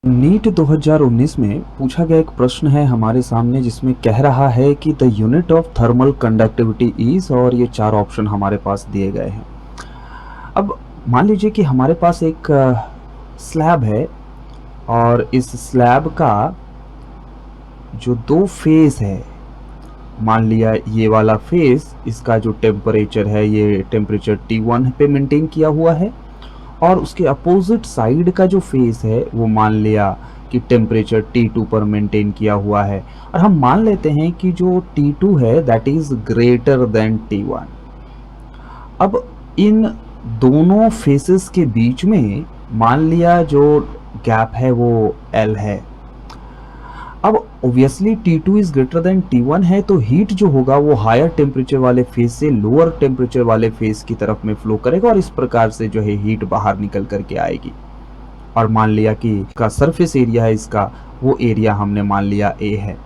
NEET 2019 में पूछा गया एक प्रश्न है हमारे सामने जिसमें कह रहा है कि the unit of thermal conductivity is, और ये चार ऑप्शन हमारे पास दिए गए हैं। अब मान लीजिए कि हमारे पास एक स्लैब है और इस स्लैब का जो दो फेस है, मान लिया ये वाला फेस, इसका जो टेम्परेचर है ये टेम्परेचर T1 पे मेंटेन किया हुआ है, और उसके अपोजिट साइड का जो फेस है वो मान लिया कि टेम्परेचर T2 पर मेंटेन किया हुआ है। और हम मान लेते हैं कि जो T2 है that is greater than T1। अब इन दोनों फेसेस के बीच में मान लिया जो गैप है वो L है। अब obviously T2 is greater than T1 है, तो हीट जो होगा वो हायर टेम्परेचर वाले फेस से लोअर टेम्परेचर वाले फेस की तरफ में फ्लो करेगा, और इस प्रकार से जो है हीट बाहर निकल करके आएगी। और मान लिया कि इसका सरफेस एरिया है, इसका वो एरिया हमने मान लिया A है।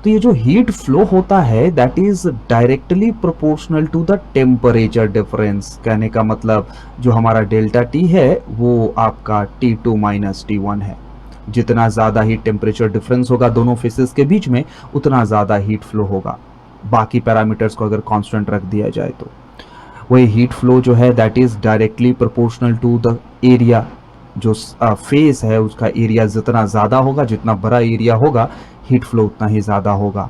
तो ये जो हीट फ्लो होता है that is directly proportional to the temperature difference. कहने का मतलब जो हमारा डेल्टा T है वो आपका T2 माइनस T1 है। जितना ज़्यादा हीट टेम्परेचर डिफरेंस होगा दोनों फेसेस के बीच में, उतना ज़्यादा हीट फ्लो होगा, बाकी पैरामीटर्स को अगर कांस्टेंट रख दिया जाए तो। वही हीट फ्लो जो है that is directly proportional to the area. जो फेस है उसका एरिया जितना ज़्यादा होगा, जितना बड़ा एरिया होगा, हीट फ्लो उतना ही ज़्यादा होगा।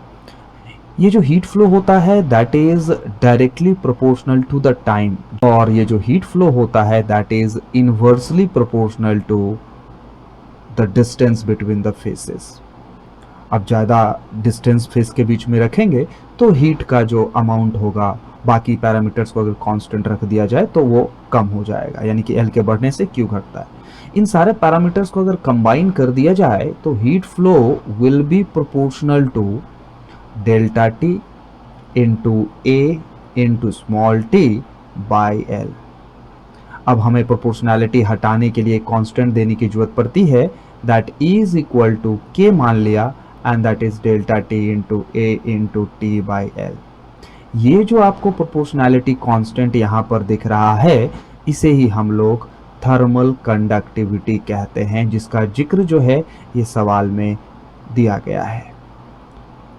ये जो हीट फ्लो होता है that is directly proportional to the time, और ये जो हीट फ्लो होता है that is inversely proportional to the distance between the faces. अब ज़्यादा डिस्टेंस फेस के बीच में रखेंगे तो हीट का जो अमाउंट होगा, बाकी पैरामीटर्स को अगर कांस्टेंट रख दिया जाए तो वो कम हो जाएगा, यानी कि L के बढ़ने से Q घटता है। इन सारे पैरामीटर्स को अगर कंबाइन कर दिया जाए तो heat flow will be proportional to delta T into A into small t by L। अब हमें प्रोपोर्शनैलिटी हटाने के लिए कांस्टेंट देने की जरूरत पड़ती है, that is equal to K मान लिया, and that is delta T into A into T by L। ये जो आपको प्रोपोर्शनैलिटी कांस्टेंट यहाँ पर दिख रहा है, इसे ही हम लोग थर्मल कंडक्टिविटी कहते हैं, जिसका जिक्र जो है ये सवाल में दिया गया है।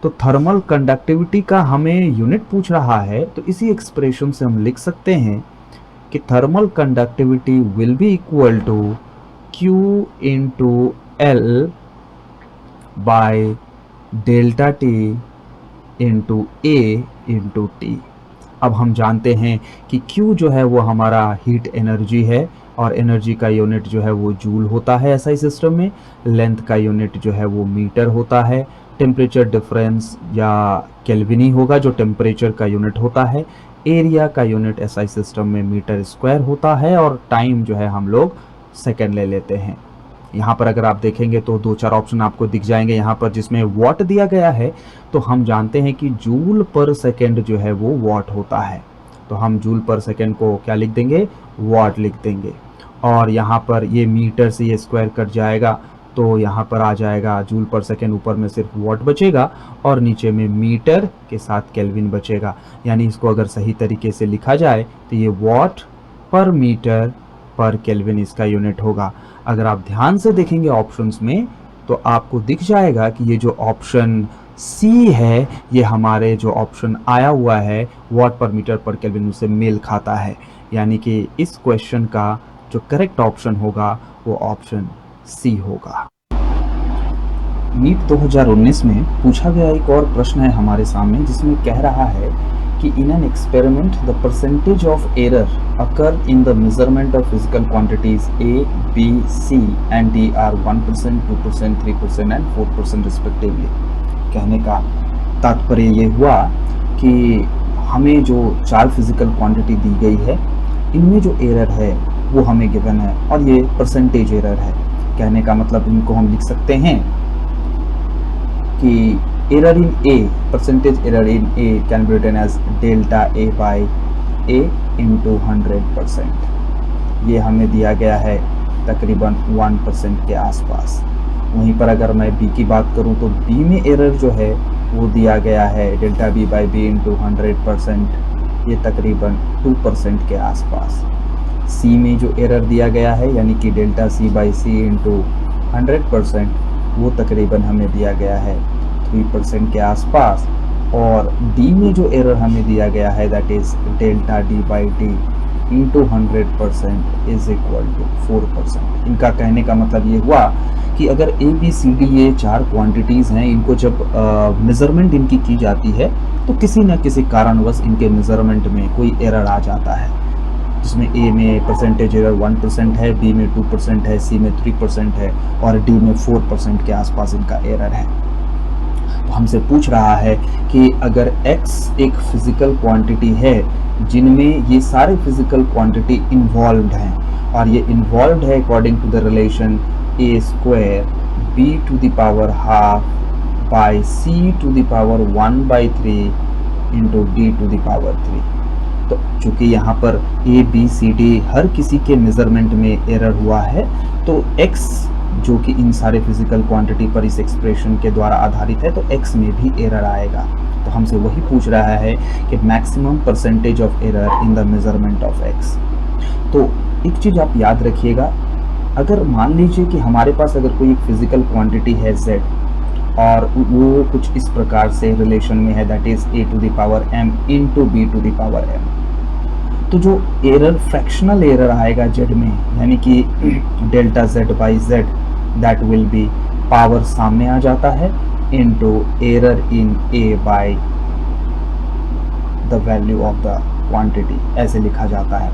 तो थर्मल कंडक्टिविटी का हमें यूनिट पूछ रहा है, तो इसी एक्सप्रेशन से हम लिख सकते हैं कि thermal conductivity will be equal to Q into L by delta T into A into T। अब हम जानते हैं कि Q जो है वो हमारा हीट एनर्जी है, और एनर्जी का यूनिट जो है वो जूल होता है एसआई सिस्टम में। लेंथ का यूनिट जो है वो मीटर होता है। टेम्परेचर डिफरेंस या केल्विन ही होगा जो टेम्परेचर का यूनिट होता है। एरिया का यूनिट एसआई सिस्टम में मीटर स्क्वायर होता है, और टाइम जो है हम लोग सेकेंड ले लेते हैं। यहाँ पर अगर आप देखेंगे तो दो चार ऑप्शन आपको दिख जाएंगे यहाँ पर, जिसमें वॉट दिया गया है, तो हम जानते हैं कि जूल पर सेकेंड जो है वो वॉट होता है, तो हम जूल पर सेकेंड को क्या लिख देंगे, वॉट लिख देंगे। और यहाँ पर ये मीटर से ये स्क्वायर कट जाएगा, तो यहाँ पर आ जाएगा जूल पर सेकेंड, ऊपर में सिर्फ वॉट बचेगा और नीचे में मीटर के साथ केल्विन बचेगा। यानी इसको अगर सही तरीके से लिखा जाए तो ये वॉट पर मीटर पर केल्विन इसका यूनिट होगा। अगर आप ध्यान से देखेंगे ऑप्शंस में तो आपको दिख जाएगा कि ये जो ऑप्शन सी है ये हमारे जो ऑप्शन आया हुआ है वॉट पर मीटर पर केल्विन उससे मेल खाता है, यानी कि इस क्वेश्चन का जो करेक्ट ऑप्शन होगा वो ऑप्शन सी होगा। नीट 2019 में पूछा गया एक और प्रश्न है हमारे सामने, जिसमें कह रहा है कि in an experiment the percentage of error occur in the measurement of physical quantities A, B, C and D are 1%, 2%, 3% and 4% respectively. कहने का तात्पर्य ये हुआ कि हमें जो चार फिजिकल क्वांटिटी दी गई है, इनमें जो एरर है वो हमें गिवन है, और ये परसेंटेज एरर है। कहने का मतलब इनको हम लिख सकते हैं कि error in A, percentage error in A can be written as delta A by A into 100%। ये हमें दिया गया है तकरीबन 1% के आसपास। वहीं पर अगर मैं B की बात करूं तो B में एरर जो है वो दिया गया है delta B by B into 100%, ये तकरीबन 2% के आसपास। C में जो एरर दिया गया है यानी कि delta C by C into 100% वो तकरीबन हमें दिया गया है 3% के आसपास, और डी में जो एरर हमें दिया गया है that is delta D by D into 100% is equal to 4%। इनका कहने का मतलब ये हुआ कि अगर ए बी सी डी ये 4 क्वांटिटीज़ हैं, इनको जब मेज़रमेंट इनकी की जाती है तो किसी न किसी कारणवश इनके मेज़रमेंट में कोई एरर आ जाता है, जिसमें ए में परसेंटेज एरर 1% है, बी में 2% है, सी में 3% है और डी में 4% के आसपास इनका एरर है। तो हमसे पूछ रहा है कि अगर x एक फिजिकल क्वांटिटी है जिनमें ये सारे फिजिकल क्वांटिटी इन्वॉल्व्ड हैं, और ये इन्वॉल्व्ड है according to the relation a square b to the power half by c to the power 1/3 into d to the power 3। तो चूंकि यहाँ पर ए बी सी डी हर किसी के मेजरमेंट में एरर हुआ है, तो x जो कि इन सारे फिजिकल क्वांटिटी पर इस एक्सप्रेशन के द्वारा आधारित है, तो x में भी एरर आएगा। तो हमसे वही पूछ रहा है कि maximum percentage of error in the measurement of x। तो एक चीज़ आप याद रखिएगा, अगर मान लीजिए कि हमारे पास अगर कोई एक फिजिकल क्वांटिटी है z और वो कुछ इस प्रकार से रिलेशन में है that is a to the power m into b to the power m, तो जो एरर फ्रैक्शनल एरर आएगा z में, यानी कि delta z by z, that will be power सामने आ जाता है into error in a by the value of the quantity, ऐसे लिखा जाता है।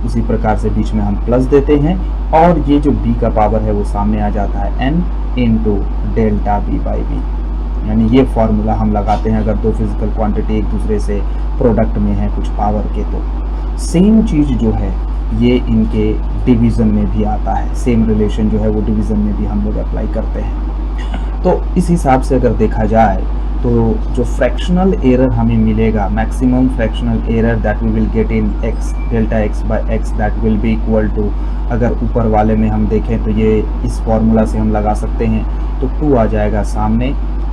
उसी प्रकार से बीच में हम प्लस देते हैं और ये जो b का पावर है वो सामने आ जाता है n into delta b by b, यानी ये फॉर्मूला हम लगाते हैं अगर दो फिजिकल क्वांटिटी एक दूसरे से प्रोडक्ट में है कुछ पावर के। तो सेम चीज़ जो है ये इनके डिवीज़न में भी आता है, सेम रिलेशन जो है वो डिवीज़न में भी हम लोग अप्लाई करते हैं। तो इस हिसाब से अगर देखा जाए तो जो फ्रैक्शनल एरर हमें मिलेगा, maximum fractional error that we will get in x delta x by x, that will be equal to, अगर ऊपर वाले में हम देखें तो ये इस फॉर्मूला से हम लगा सकते हैं, तो 2 आ जाएगा सामने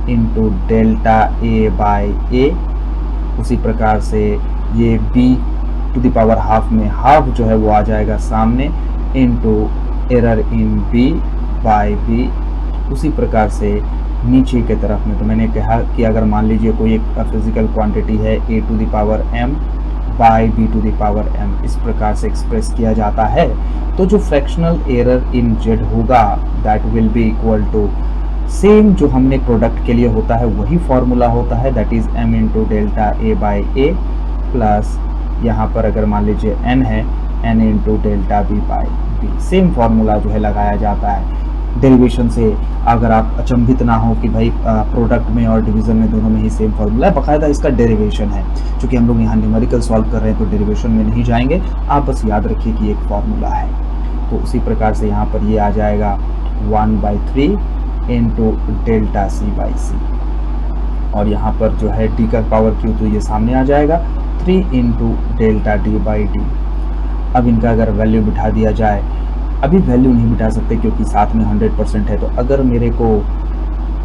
into delta a by a। उसी प्रकार से ये b to the power half में हाफ जो है वो आ जाएगा सामने into error in b by b। उसी प्रकार से नीचे के तरफ में तो मैंने कहा कि अगर मान लीजिए कोई एक फिजिकल क्वांटिटी है a to the power m by b to the power m, इस प्रकार से एक्सप्रेस किया जाता है, तो जो फ्रैक्शनल एरर इन z होगा that will be equal to same जो हमने प्रोडक्ट के लिए होता है वही फॉर्मूला होता है, that is m into delta a by a plus यहाँ पर अगर मान लीजिए n है n into delta b by b। Same formula जो है लगाया जाता है। डेरिवेशन से अगर आप अचंभित ना हो कि भाई प्रोडक्ट में और डिवीज़न में दोनों में ही सेम फॉर्मूला है, बाकायदा इसका डेरिवेशन है। क्योंकि हम लोग यहाँ न्यूमेरिकल सॉल्व कर रहे हैं तो डेरिवेशन में नहीं जाएंगे, आप बस याद रखिए कि एक फॉर्मूला है। तो उसी प्रकार से यहाँ पर ये आ जाएगा 1/3 into delta c by c, और यहाँ पर जो है d का पावर q तो ये सामने आ जाएगा 3 into delta d by d। अब इनका अगर वैल्यू बिठा दिया जाए, अभी वैल्यू नहीं बिठा सकते क्योंकि साथ में 100% है, तो अगर मेरे को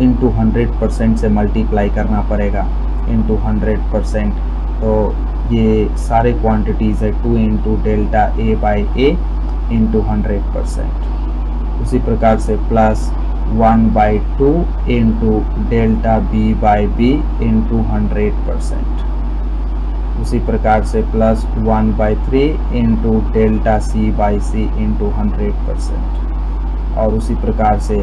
इंटू 100% से मल्टीप्लाई करना पड़ेगा इंटू 100%, तो ये सारे क्वांटिटीज़ है 2 into delta a by a into 100%। उसी प्रकार से plus 1/2 into delta b by b into 100%। उसी प्रकार से plus 1/3 into delta c by c into 100%, और उसी प्रकार से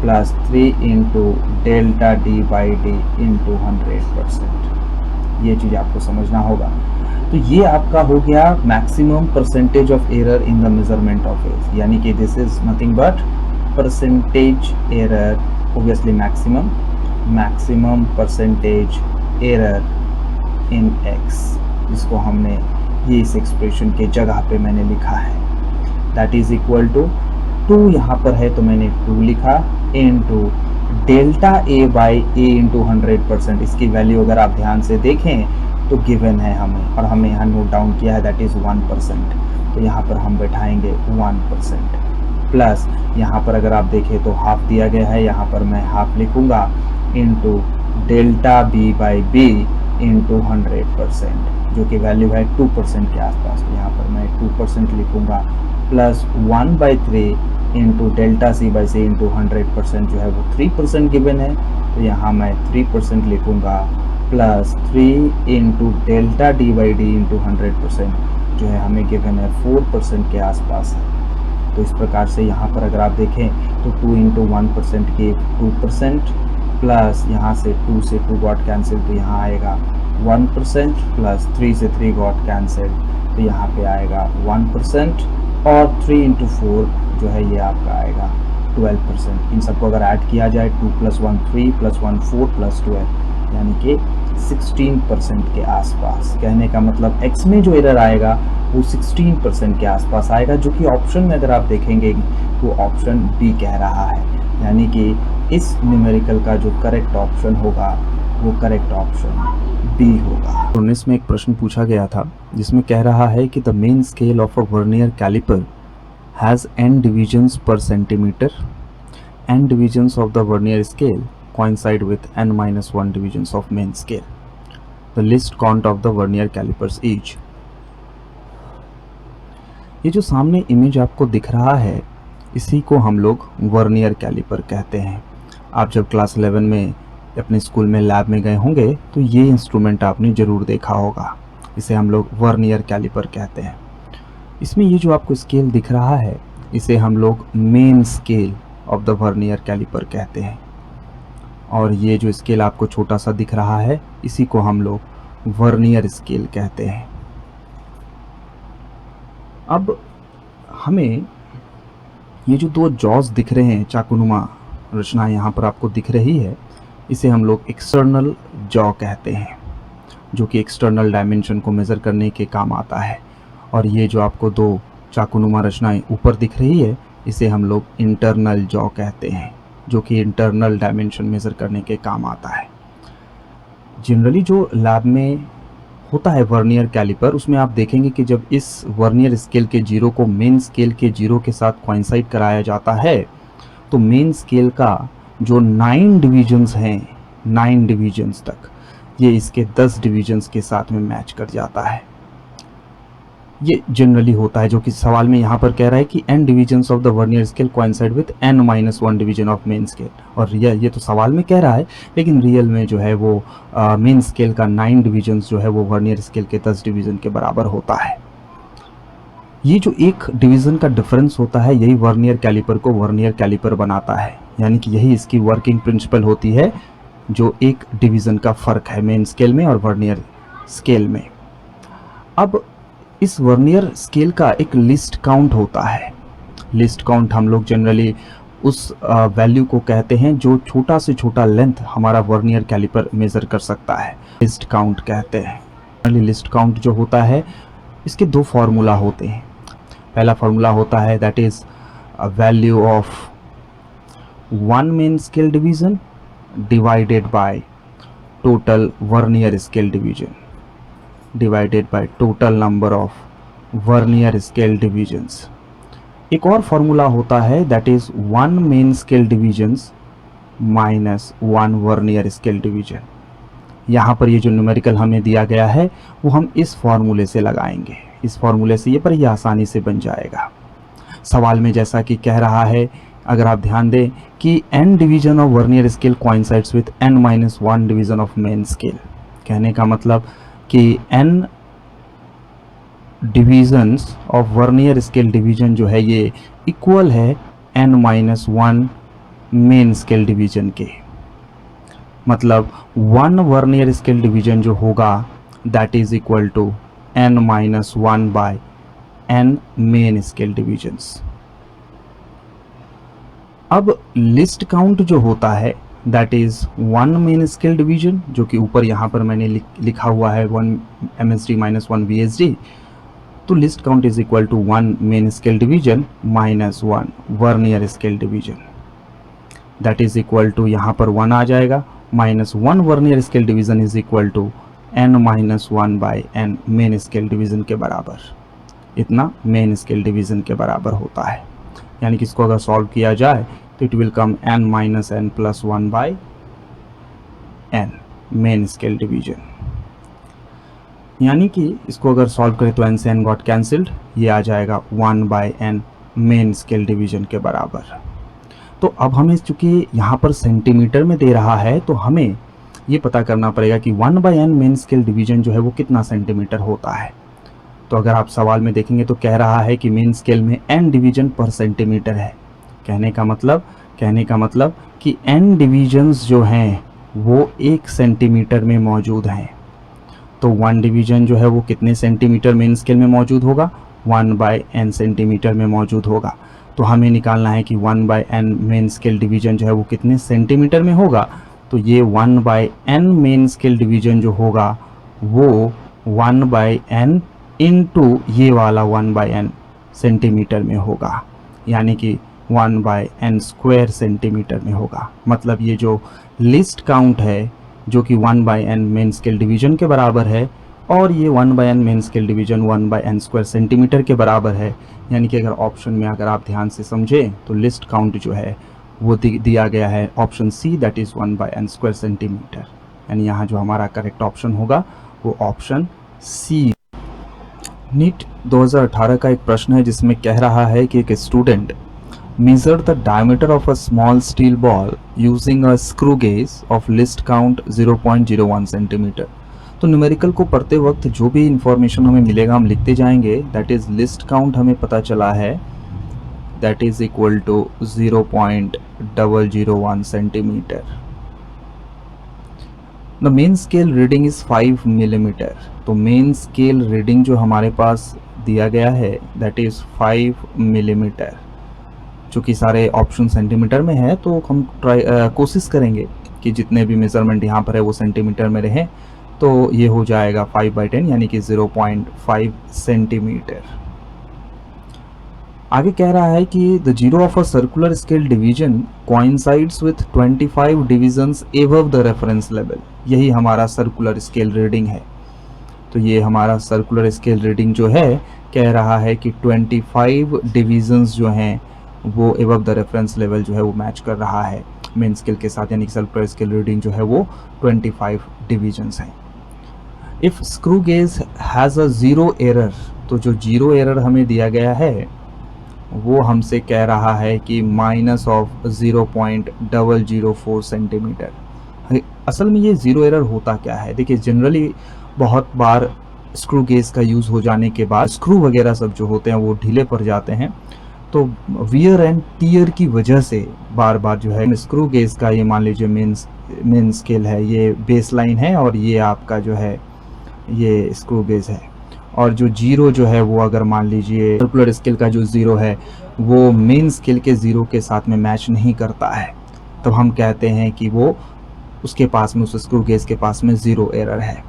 plus 3 into delta d by d into 100%। ये चीज़ आपको समझना होगा। तो ये आपका हो गया maximum percentage of error in the measurement of एज, यानी कि this is nothing but percentage error, obviously maximum percentage error in x, जिसको हमने ये इस एक्सप्रेशन के जगह पे मैंने लिखा है, दैट इज इक्वल टू 2 यहाँ पर है तो मैंने 2 लिखा into delta a by a into 100%। इसकी वैल्यू अगर आप ध्यान से देखें तो गिवन है हमें, और हमने यहाँ नोट डाउन किया है दैट इज 1%, तो यहाँ पर हम बैठाएंगे 1% प्लस यहाँ पर अगर आप देखें तो हाफ दिया गया है, यहाँ पर मैं हाफ लिखूंगा into delta b by b into 100%, जो कि वैल्यू है 2% के आसपास, तो यहाँ पर मैं 2% लिखूंगा plus 1/3 into delta C by C into 100% जो है वो 3% गिवन है, तो यहाँ मैं 3% लिखूँगा, plus 3 into delta D by D into 100% जो है हमें गिवन है 4% के आसपास है। तो इस प्रकार से यहाँ पर अगर आप देखें तो 2 इंटू 1% की 2%, प्लस यहाँ से 2 से 2 गॉट कैंसिल, तो यहाँ आएगा 1%, प्लस 3 से 3 गॉट कैंसिल, तो यहाँ पे आएगा 1%, और 3 इंटू 4 जो है ये आपका आएगा 12%। इन सबको अगर ऐड किया जाए 2 + 1 3 + 1 4 + 12 यानी कि 16% के आसपास। कहने का मतलब x में जो एरर आएगा वो 16% के आसपास आएगा, जो कि ऑप्शन में अगर आप देखेंगे वो ऑप्शन बी कह रहा है, यानी कि इस न्यूमेरिकल का जो करेक्ट ऑप्शन होगा वो करेक्ट ऑप्शन बी होगा। 19 में एक प्रश्न पूछा गया था जिसमें कह रहा है कि the main scale of a vernier caliper has n divisions per centimeter. n divisions of the vernier scale coincide with n-1 divisions of main scale. The least count of the vernier calipers each. ये जो सामने image आपको दिख रहा है इसी को हम लोग वर्नियर कैलिपर कहते हैं। आप जब क्लास 11 में अपने स्कूल में लैब में गए होंगे तो ये इंस्ट्रूमेंट आपने ज़रूर देखा होगा, इसे हम लोग वर्नियर कैलिपर कहते हैं। इसमें ये जो आपको स्केल दिख रहा है इसे हम लोग main scale of the vernier caliper कहते हैं, और ये जो स्केल आपको छोटा सा दिख रहा है इसी को हम लोग वर्नियर स्केल कहते हैं। अब हमें ये जो दो जॉज दिख रहे हैं, चाकुनुमा रचना यहाँ पर आपको दिख रही है, इसे हम लोग एक्सटर्नल जॉ कहते हैं, जो कि एक्सटर्नल डायमेंशन को मेज़र करने के काम आता है। और ये जो आपको दो चाकुनुमा रचनाएं ऊपर दिख रही है इसे हम लोग इंटरनल जॉ कहते हैं, जो कि इंटरनल डायमेंशन मेज़र करने के काम आता है। जनरली जो लैब में होता है वर्नियर कैलिपर, उसमें आप देखेंगे कि जब इस वर्नियर स्केल के जीरो को मेन स्केल के जीरो के साथ कोइंसाइड कराया जाता है तो मेन स्केल का जो 9 डिवीजन्स हैं, 9 डिवीजन्स तक, ये इसके 10 डिवीजन्स के साथ में मैच कर जाता है। ये जनरली होता है, जो कि सवाल में यहाँ पर कह रहा है कि n divisions of the vernier scale coincide with n-1 division of main scale. और रियल, ये तो सवाल में कह रहा है, लेकिन रियल में जो है वो मेन स्केल का 9 डिवीजन्स जो है वो वर्नियर स्केल के 10 डिवीजन के बराबर होता है। ये जो एक डिवीज़न का डिफरेंस होता है यही वर्नियर कैलिपर को वर्नियर कैलिपर बनाता है, यानी कि यही इसकी वर्किंग प्रिंसिपल होती है, जो एक डिवीज़न का फ़र्क है मेन स्केल में और वर्नियर स्केल में। अब इस वर्नियर स्केल का एक लिस्ट काउंट होता है। लिस्ट काउंट हम लोग जनरली उस वैल्यू को कहते हैं जो छोटा से छोटा लेंथ हमारा वर्नियर कैलिपर मेज़र कर सकता है, लिस्ट काउंट कहते हैं। जनरली लिस्ट काउंट जो होता है इसके दो फार्मूला होते हैं। पहला फार्मूला होता है that is value of 1 main scale division divided by total vernier scale division divided by total number of vernier scale divisions. एक और फार्मूला होता है that is 1 main scale divisions minus 1 vernier scale division. यहाँ पर ये जो numerical हमें दिया गया है वो हम इस फार्मूले से लगाएंगे। इस फार्मूले से ये पर ही आसानी से बन जाएगा। सवाल में जैसा कि कह रहा है, अगर आप ध्यान दें कि n division of vernier scale coincides with n-1 division of main scale. कहने का मतलब कि n divisions of vernier scale division जो है ये इक्वल है n-1 मेन स्केल डिवीजन के। मतलब 1 वर्नियर स्केल डिवीजन जो होगा that is equal to n-1 by n main scale divisions. अब लिस्ट काउंट जो होता है that is 1 main scale division, जो कि ऊपर यहाँ पर मैंने लिखा हुआ है 1 MSD माइनस 1 VSD। तो least count is equal to 1 main scale division minus 1 vernier scale division, that is equal to यहाँ पर 1 आ जाएगा, minus 1 vernier scale division is equal to n-1 by n main scale division के बराबर। इतना main scale division के बराबर होता है। यानी कि इसको अगर सॉल्व किया जाए तो it will come n-n + 1 by n main scale division. यानी कि इसको अगर सॉल्व करें तो n से n गॉट कैंसिल्ड, ये आ जाएगा 1 by n main scale division के बराबर। तो अब हमें चूँकि यहाँ पर सेंटीमीटर में दे रहा है तो हमें ये पता करना पड़ेगा कि 1/n मेन स्केल डिवीजन जो है वो कितना सेंटीमीटर होता है। तो अगर आप सवाल में देखेंगे तो कह रहा है कि मेन स्केल में n डिवीजन पर सेंटीमीटर है। कहने का मतलब कि n डिवीजन्स जो हैं वो 1 सेंटीमीटर में मौजूद हैं। तो 1 डिवीजन जो है वो कितने सेंटीमीटर मेन स्केल में मौजूद होगा? 1/n सेंटीमीटर में मौजूद होगा। तो हमें निकालना है कि 1/n मेन स्केल डिवीजन जो है वो कितने सेंटीमीटर में होगा। तो ये 1/n मेन स्केल डिवीजन जो होगा वो 1/n इंटू ये वाला 1/n सेंटीमीटर में होगा, यानी कि 1/n स्क्वायर सेंटीमीटर में होगा। मतलब ये जो लिस्ट काउंट है जो कि 1/n मेन स्केल डिवीजन के बराबर है और ये 1/n main scale division 1/n square centimetre के बराबर है। यानी कि अगर ऑप्शन में अगर आप ध्यान से समझें तो लिस्ट काउंट जो है वो दिया गया है option C, that is 1/n square centimetre. यानी यहाँ जो हमारा करेक्ट ऑप्शन होगा वो ऑप्शन सी। नीट 2018 का एक प्रश्न है जिसमें कह रहा है कि एक student measure the diameter of a small steel ball using a screw gauge of list count 0.01 centimetre. तो न्यूमेरिकल को पढ़ते वक्त जो भी इंफॉर्मेशन हमें मिलेगा हम लिखते जाएंगे। दैट इज़ लिस्ट काउंट हमें पता चला है that is equal to 0.001 centimetre. The main scale reading is 5 millimetre. तो मेन स्केल रीडिंग जो हमारे पास दिया गया है दैट इज़ 5 मिलीमीटर। चूँकि सारे ऑप्शन सेंटीमीटर में है तो हम कोशिश करेंगे कि जितने भी मेज़रमेंट यहाँ पर है वो सेंटीमीटर में रहें। तो ये हो जाएगा 5/10 यानी कि 0.5 सेंटीमीटर। आगे कह रहा है कि the zero of a circular scale division coincides with 25 divisions above the reference level. यही हमारा सर्कुलर स्केल रीडिंग है। तो ये हमारा सर्कुलर स्केल रीडिंग जो है कह रहा है कि 25 डिविजन्स जो हैं वो एबव द रेफरेंस लेवल जो है वो मैच कर रहा है मेन स्केल के साथ, यानी कि सर्कुलर स्केल रीडिंग जो है वो 25 डिविजन्स हैं। If screw gauge has a zero error, तो जो जीरो एरर हमें दिया गया है वो हमसे कह रहा है कि माइनस ऑफ 0.004 सेंटीमीटर। असल में ये ज़ीरो एरर होता क्या है? देखिए जनरली बहुत बार स्क्रू गेज का यूज़ हो जाने के बाद स्क्रू वगैरह सब जो होते हैं वो ढीले पड़ जाते हैं। तो वियर एंड टीयर की वजह से बार बार जो है स्क्रू गेज का, ये मान लीजिए मेन स्केल है, ये बेस लाइन है और ये आपका जो है ये स्क्रू गेज है। और जो जीरो जो है वो अगर मान लीजिए सर्कुलर स्केल का जो ज़ीरो है वो मेन स्केल के ज़ीरो के साथ में मैच नहीं करता है, तब हम कहते हैं कि वो उसके पास में, उस स्क्रू गेज के पास में ज़ीरो एरर है।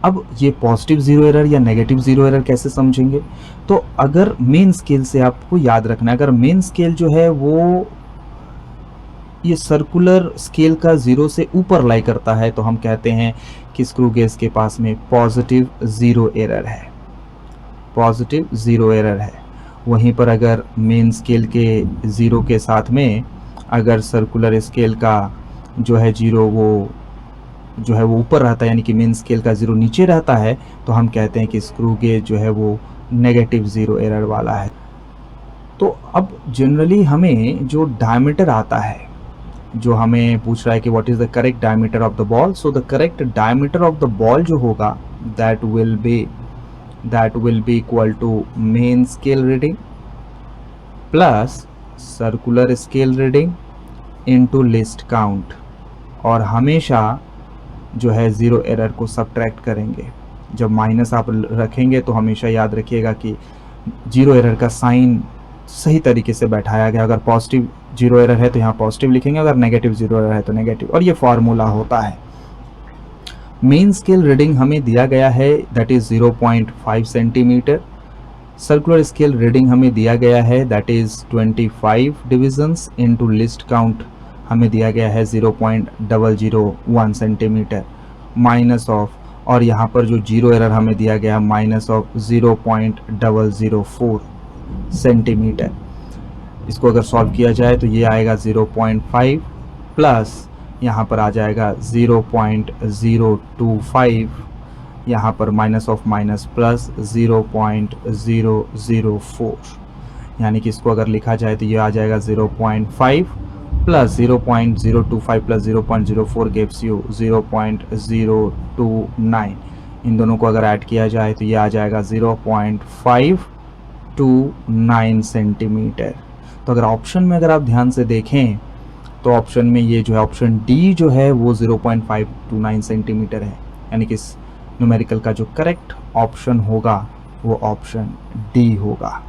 अब ये पॉजिटिव ज़ीरो एरर या नेगेटिव ज़ीरो एरर कैसे समझेंगे? तो अगर मेन स्केल से आपको याद रखना है, अगर मेन स्केल जो है वो ये सर्कुलर स्केल का ज़ीरो से ऊपर लाई करता है तो हम कहते हैं कि स्क्रू गेज के पास में पॉजिटिव ज़ीरो एरर है, पॉजिटिव ज़ीरो एरर है। वहीं पर अगर मेन स्केल के ज़ीरो के साथ में अगर सर्कुलर स्केल का जो है ज़ीरो वो जो है वो ऊपर रहता है, यानी कि मेन स्केल का ज़ीरो नीचे रहता है, तो हम कहते हैं कि स्क्रू गेज जो है वो नेगेटिव ज़ीरो एरर वाला है। तो अब जनरली हमें जो डायमीटर आता है, जो हमें पूछ रहा है कि what is the correct diameter of the ball, so the correct diameter of the ball जो होगा that will be equal to main scale reading plus circular scale reading into least count. और हमेशा जो है ज़ीरो एरर को subtract करेंगे। जब minus आप रखेंगे तो हमेशा याद रखिएगा कि जीरो एरर का साइन सही तरीके से बैठाया गया। अगर पॉजिटिव जीरो एरर है तो यहाँ पॉजिटिव लिखेंगे, अगर नेगेटिव जीरो एरर है तो नेगेटिव, और ये फार्मूला होता है। मेन स्केल रीडिंग हमें दिया गया है that is 0.5 centimetre. Circular scale reading हमें दिया गया है that is 25 divisions into least count हमें दिया गया है 0.001 सेंटीमीटर माइनस ऑफ, और यहाँ पर जो जीरो एरर हमें दिया गया माइनस ऑफ 0.004 सेंटीमीटर। इसको अगर सॉल्व किया जाए तो ये आएगा 0.5 प्लस यहाँ पर आ जाएगा 0.025, यहाँ पर माइनस ऑफ माइनस प्लस 0.004, यानी कि इसको अगर लिखा जाए तो ये आ जाएगा 0.5 प्लस 0.025 प्लस 0.04 गिव्स यू 0.029। इन दोनों को अगर ऐड किया जाए तो ये आ जाएगा 0.529 सेंटीमीटर। तो अगर ऑप्शन में अगर आप ध्यान से देखें तो ऑप्शन में ये जो है ऑप्शन डी जो है वो 0.529 सेंटीमीटर है, यानी कि इस न्यूमेरिकल का जो करेक्ट ऑप्शन होगा वो ऑप्शन डी होगा।